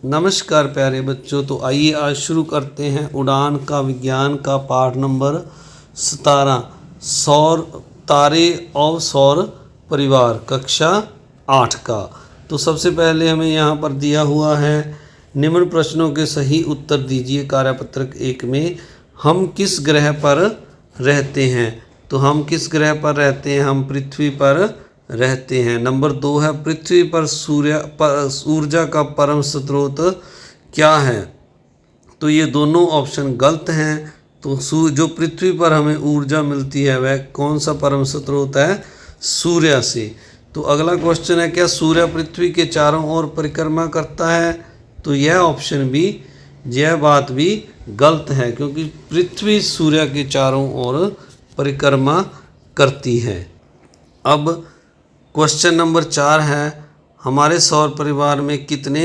नमस्कार प्यारे बच्चों, तो आइए आज शुरू करते हैं उड़ान का विज्ञान का पाठ नंबर 17 सौर तारे और सौर परिवार कक्षा 8 का। तो सबसे पहले हमें यहाँ पर दिया हुआ है निम्न प्रश्नों के सही उत्तर दीजिए। कार्यपत्रक 1 में हम किस ग्रह पर रहते हैं? तो हम किस ग्रह पर रहते हैं? हम पृथ्वी पर रहते हैं। नंबर 2 है पृथ्वी पर ऊर्जा का परम स्रोत क्या है? तो ये दोनों ऑप्शन गलत हैं। तो जो पृथ्वी पर हमें ऊर्जा मिलती है वह कौन सा परम स्रोत है? सूर्य से। तो अगला क्वेश्चन है क्या सूर्य पृथ्वी के चारों ओर परिक्रमा करता है? तो यह ऑप्शन भी, यह बात भी गलत है, क्योंकि पृथ्वी सूर्य के चारों ओर परिक्रमा करती है। अब क्वेश्चन नंबर 4 है हमारे सौर परिवार में कितने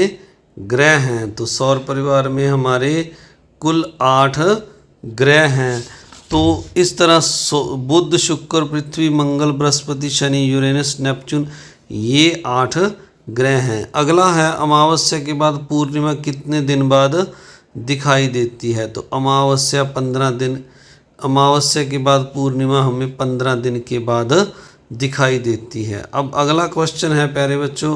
ग्रह हैं? तो सौर परिवार में हमारे कुल 8 ग्रह हैं। तो इस तरह बुध, शुक्र, पृथ्वी, मंगल, बृहस्पति, शनि, यूरेनस, नेपच्यून, ये 8 ग्रह हैं। अगला है अमावस्या के बाद पूर्णिमा कितने दिन बाद दिखाई देती है? तो अमावस्या 15 दिन, अमावस्या के बाद पूर्णिमा हमें 15 दिन के बाद दिखाई देती है। अब अगला क्वेश्चन है प्यारे बच्चों,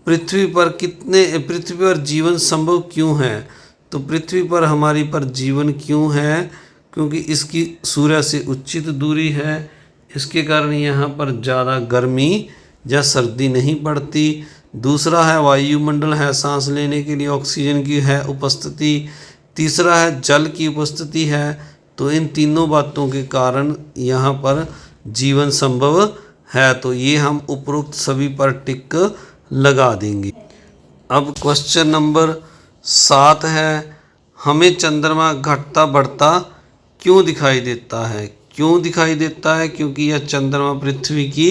पृथ्वी पर जीवन संभव क्यों है? तो पृथ्वी पर हमारी पर जीवन क्यों है? क्योंकि इसकी सूर्य से उचित दूरी है, इसके कारण यहाँ पर ज़्यादा गर्मी या सर्दी नहीं पड़ती। दूसरा है वायुमंडल है, सांस लेने के लिए ऑक्सीजन की है उपस्थिति। तीसरा है जल की उपस्थिति है। तो इन तीनों बातों के कारण यहाँ पर जीवन संभव है। तो ये हम उपरोक्त सभी पर टिक लगा देंगे। अब क्वेश्चन नंबर 7 है हमें चंद्रमा घटता बढ़ता क्यों दिखाई देता है? क्यों दिखाई देता है? क्योंकि यह चंद्रमा पृथ्वी की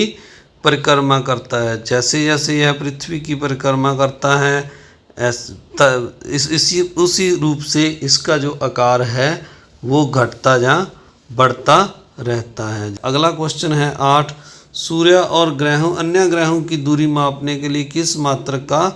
परिक्रमा करता है। जैसे जैसे यह पृथ्वी की परिक्रमा करता है उसी रूप से इसका जो आकार है वो घटता या बढ़ता रहता है। अगला क्वेश्चन है 8 सूर्य और अन्य ग्रहों की दूरी मापने के लिए किस मात्रक का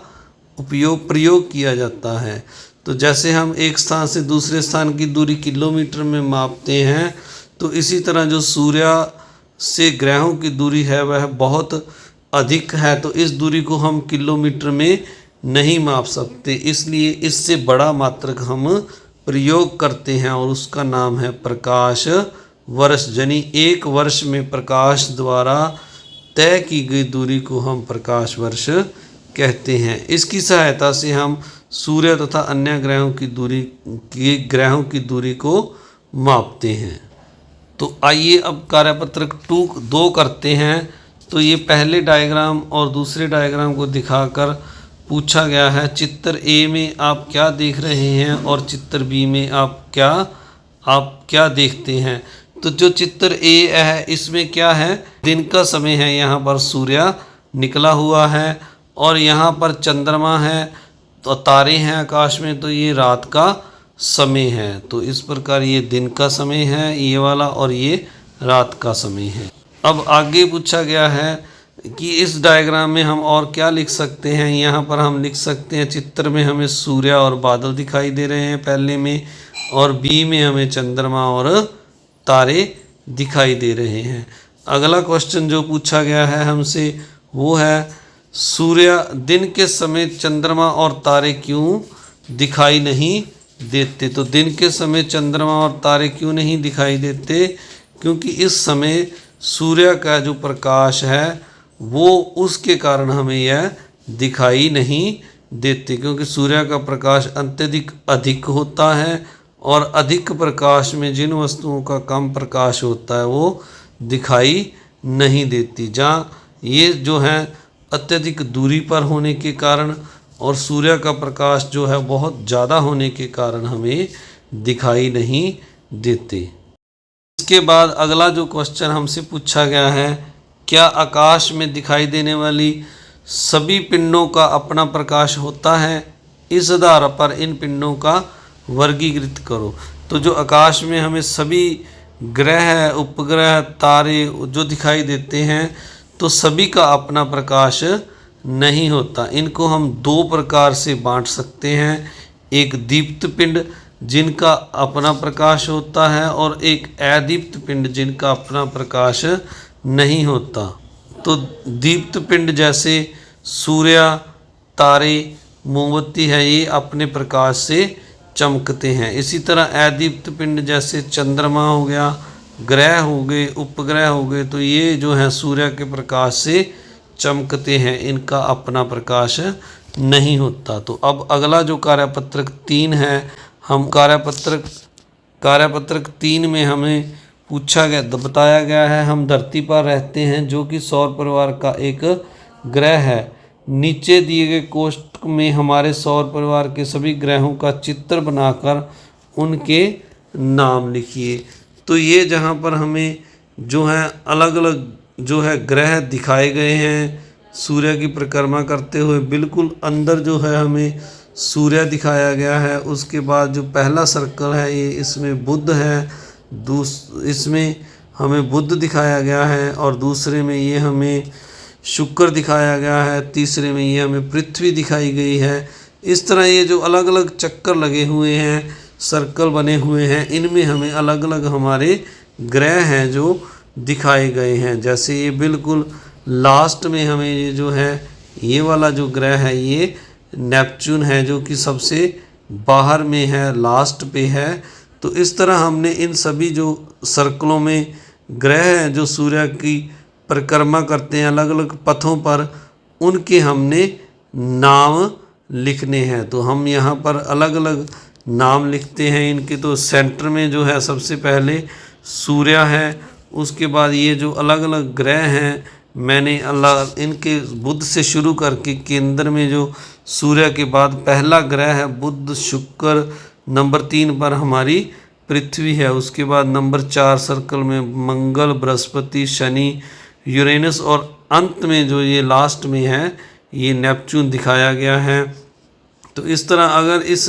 प्रयोग किया जाता है? तो जैसे हम एक स्थान से दूसरे स्थान की दूरी किलोमीटर में मापते हैं, तो इसी तरह जो सूर्य से ग्रहों की दूरी है वह बहुत अधिक है। तो इस दूरी को हम किलोमीटर में नहीं माप सकते, इसलिए इससे बड़ा मात्रक हम प्रयोग करते हैं और उसका नाम है प्रकाश वर्ष। यानी एक वर्ष में प्रकाश द्वारा तय की गई दूरी को हम प्रकाश वर्ष कहते हैं। इसकी सहायता से हम सूर्य तथा अन्य ग्रहों की दूरी को मापते हैं। तो आइए अब कार्यपत्रक 2 करते हैं। तो ये पहले डायग्राम और दूसरे डायग्राम को दिखाकर पूछा गया है चित्र ए में आप क्या देख रहे हैं और चित्र बी में आप क्या देखते हैं? तो जो चित्र ए है इसमें क्या है, दिन का समय है, यहाँ पर सूर्य निकला हुआ है और यहाँ पर चंद्रमा है, तो तारे हैं आकाश में, तो ये रात का समय है। तो इस प्रकार ये दिन का समय है ये वाला और ये रात का समय है। अब आगे पूछा गया है कि इस डायग्राम में हम और क्या लिख सकते हैं? यहाँ पर हम लिख सकते हैं चित्र में हमें सूर्य और बादल दिखाई दे रहे हैं पहले में, और बी में हमें चंद्रमा और तारे दिखाई दे रहे हैं। अगला क्वेश्चन जो पूछा गया है हमसे वो है सूर्य दिन के समय चंद्रमा और तारे क्यों दिखाई नहीं देते? तो दिन के समय चंद्रमा और तारे क्यों नहीं दिखाई देते? क्योंकि इस समय सूर्य का जो प्रकाश है वो उसके कारण हमें यह दिखाई नहीं देते, क्योंकि सूर्य का प्रकाश अत्यधिक अधिक होता है और अधिक प्रकाश में जिन वस्तुओं का कम प्रकाश होता है वो दिखाई नहीं देती। जहाँ ये जो है अत्यधिक दूरी पर होने के कारण और सूर्य का प्रकाश जो है बहुत ज़्यादा होने के कारण हमें दिखाई नहीं देते। इसके बाद अगला जो क्वेश्चन हमसे पूछा गया है क्या आकाश में दिखाई देने वाली सभी पिंडों का अपना प्रकाश होता है? इस आधार पर इन पिंडों का वर्गीकृत करो। तो जो आकाश में हमें सभी ग्रह, उपग्रह, तारे जो दिखाई देते हैं, तो सभी का अपना प्रकाश नहीं होता। इनको हम दो प्रकार से बांट सकते हैं, एक दीप्त पिंड जिनका अपना प्रकाश होता है और एक अदीप्त पिंड जिनका अपना प्रकाश नहीं होता। तो दीप्त पिंड जैसे सूर्य, तारे, मोमबत्ती है, ये अपने प्रकाश से चमकते हैं। इसी तरह अदीप्त पिंड जैसे चंद्रमा हो गया, ग्रह हो गए, उपग्रह हो गए, तो ये जो है सूर्य के प्रकाश से चमकते हैं, इनका अपना प्रकाश नहीं होता। तो अब अगला जो कार्यपत्रक 3 है, हम कार्यपत्रक 3 में हमें पूछा गया, बताया गया है हम धरती पर रहते हैं जो कि सौर परिवार का एक ग्रह है। नीचे दिए गए कोष्ठक में हमारे सौर परिवार के सभी ग्रहों का चित्र बनाकर उनके नाम लिखिए। तो ये जहाँ पर हमें जो है अलग अलग जो है ग्रह दिखाए गए हैं सूर्य की परिक्रमा करते हुए, बिल्कुल अंदर जो है हमें सूर्य दिखाया गया है। उसके बाद जो पहला सर्कल है ये इसमें बुध है, इसमें हमें बुध दिखाया गया है, और दूसरे में ये हमें शुक्र दिखाया गया है, तीसरे में ये हमें पृथ्वी दिखाई गई है। इस तरह ये जो अलग अलग चक्कर लगे हुए हैं, सर्कल बने हुए हैं, इनमें हमें अलग अलग हमारे ग्रह हैं जो दिखाए गए हैं। जैसे ये बिल्कुल लास्ट में हमें ये जो है ये वाला जो ग्रह है ये नेपच्यून है जो कि सबसे बाहर में है, लास्ट पे है। तो इस तरह हमने इन सभी जो सर्कलों में ग्रह हैं जो सूर्य की परिक्रमा करते हैं अलग अलग पथों पर, उनके हमने नाम लिखने हैं। तो हम यहाँ पर अलग अलग नाम लिखते हैं इनके। तो सेंटर में जो है सबसे पहले सूर्य है, उसके बाद ये जो अलग अलग ग्रह हैं मैंने इनके बुध से शुरू करके केंद्र में जो सूर्य के बाद पहला ग्रह है बुध, शुक्र, नंबर 3 पर हमारी पृथ्वी है, उसके बाद नंबर 4 सर्कल में मंगल, बृहस्पति, शनि, यूरेनस, और अंत में जो ये लास्ट में है ये नेपच्यून दिखाया गया है। तो इस तरह अगर इस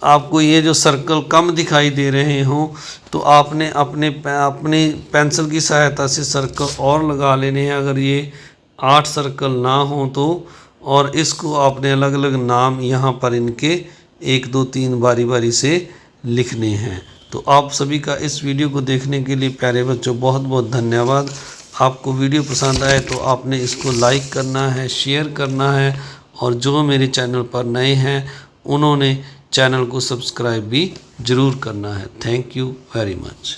आपको ये जो सर्कल कम दिखाई दे रहे हों तो आपने अपने पेंसिल की सहायता से सर्कल और लगा लेने हैं। अगर ये 8 सर्कल ना हो तो, और इसको आपने अलग अलग नाम यहाँ पर इनके 1 2 3 बारी बारी से लिखने हैं। तो आप सभी का इस वीडियो को देखने के लिए प्यारे बच्चों बहुत बहुत धन्यवाद। आपको वीडियो पसंद आए तो आपने इसको लाइक करना है, शेयर करना है, और जो मेरे चैनल पर नए हैं उन्होंने चैनल को सब्सक्राइब भी ज़रूर करना है। Thank you very much.